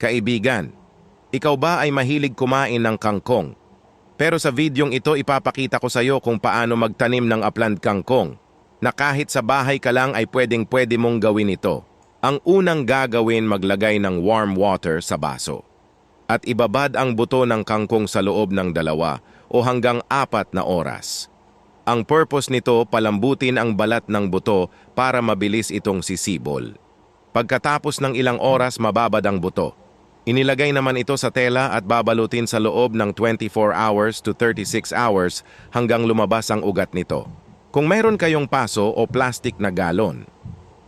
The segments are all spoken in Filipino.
Kaibigan, ikaw ba ay mahilig kumain ng kangkong? Pero sa videong ito ipapakita ko sa iyo kung paano magtanim ng upland kangkong na kahit sa bahay ka lang ay pwedeng-pwede mong gawin ito. Ang unang gagawin, maglagay ng warm water sa baso at ibabad ang buto ng kangkong sa loob ng 2 o hanggang 4 na oras. Ang purpose nito, palambutin ang balat ng buto para mabilis itong sisibol. Pagkatapos ng ilang oras, mababad ang buto. Inilagay naman ito sa tela at babalutin sa loob ng 24 hours to 36 hours hanggang lumabas ang ugat nito. Kung mayroon kayong paso o plastic na galon,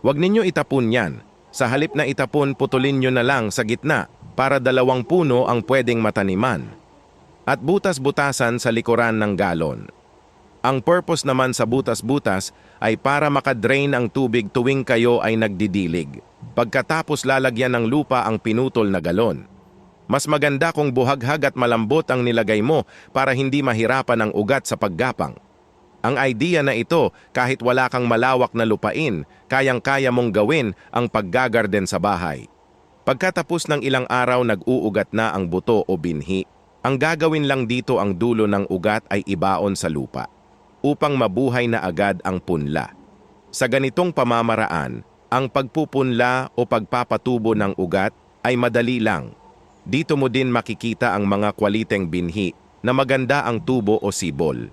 huwag ninyo itapon yan. Sa halip na itapon, putulin nyo na lang sa gitna para 2 puno ang pwedeng mataniman. At butas-butasan sa likuran ng galon. Ang purpose naman sa butas-butas ay para makadrain ang tubig tuwing kayo ay nagdidilig. Pagkatapos lalagyan ng lupa ang pinutol na galon. Mas maganda kung buhaghag at malambot ang nilagay mo para hindi mahirapan ang ugat sa paggapang. Ang idea na ito, kahit wala kang malawak na lupain, kayang-kaya mong gawin ang paggagarden sa bahay. Pagkatapos ng ilang araw nag-uugat na ang buto o binhi, ang gagawin lang dito ang dulo ng ugat ay ibaon sa lupa upang mabuhay na agad ang punla. Sa ganitong pamamaraan, ang pagpupunla o pagpapatubo ng ugat ay madali lang. Dito mo din makikita ang mga kwaliteng binhi na maganda ang tubo o sibol.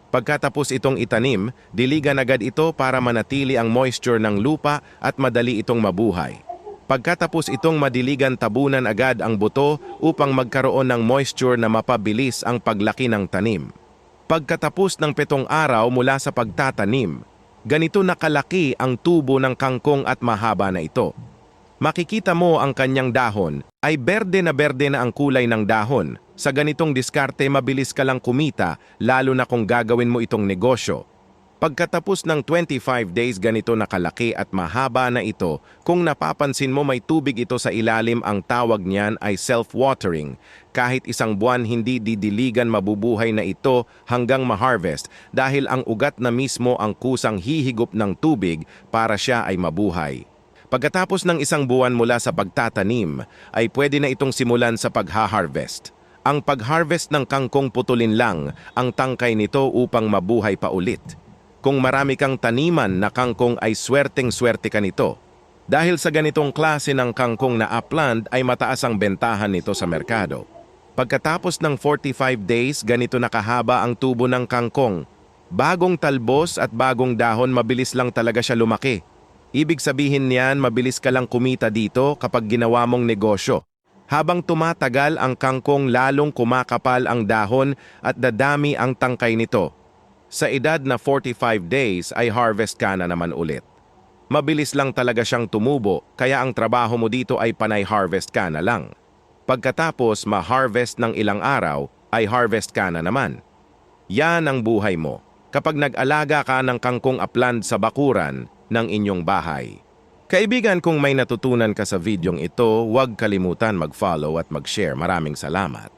Pagkatapos itong itanim, diligan agad ito para manatili ang moisture ng lupa at madali itong mabuhay. Pagkatapos itong madiligan, tabunan agad ang buto upang magkaroon ng moisture na mapabilis ang paglaki ng tanim. Pagkatapos ng 7 araw mula sa pagtatanim, ganito nakalaki ang tubo ng kangkong at mahaba na ito. Makikita mo ang kanyang dahon ay berde na ang kulay ng dahon. Sa ganitong diskarte, mabilis ka lang kumita, lalo na kung gagawin mo itong negosyo. Pagkatapos ng 25 days, ganito nakalaki at mahaba na ito. Kung napapansin mo, may tubig ito sa ilalim. Ang tawag niyan ay self-watering. Kahit 1 buwan, hindi didiligan, mabubuhay na ito hanggang ma-harvest dahil ang ugat na mismo ang kusang hihigop ng tubig para siya ay mabuhay. Pagkatapos ng 1 buwan mula sa pagtatanim, ay pwede na itong simulan sa pag-harvest. Ang pag-harvest ng kangkong, putulin lang ang tangkay nito upang mabuhay pa ulit. Kung marami kang taniman na kangkong ay swerteng-swerte ka nito. Dahil sa ganitong klase ng kangkong na upland ay mataas ang bentahan nito sa merkado. Pagkatapos ng 45 days, ganito nakahaba ang tubo ng kangkong. Bagong talbos at bagong dahon, mabilis lang talaga siya lumaki. Ibig sabihin niyan, mabilis ka lang kumita dito kapag ginawa mong negosyo. Habang tumatagal ang kangkong, lalong kumakapal ang dahon at dadami ang tangkay nito. Sa edad na 45 days ay harvest ka na naman ulit. Mabilis lang talaga siyang tumubo, kaya ang trabaho mo dito ay panay harvest ka na lang. Pagkatapos ma-harvest ng ilang araw, ay harvest ka na naman. Yan ang buhay mo kapag nag-alaga ka ng kangkong upland sa bakuran ng inyong bahay. Kaibigan, kung may natutunan ka sa videong ito, huwag kalimutan mag-follow at mag-share. Maraming salamat.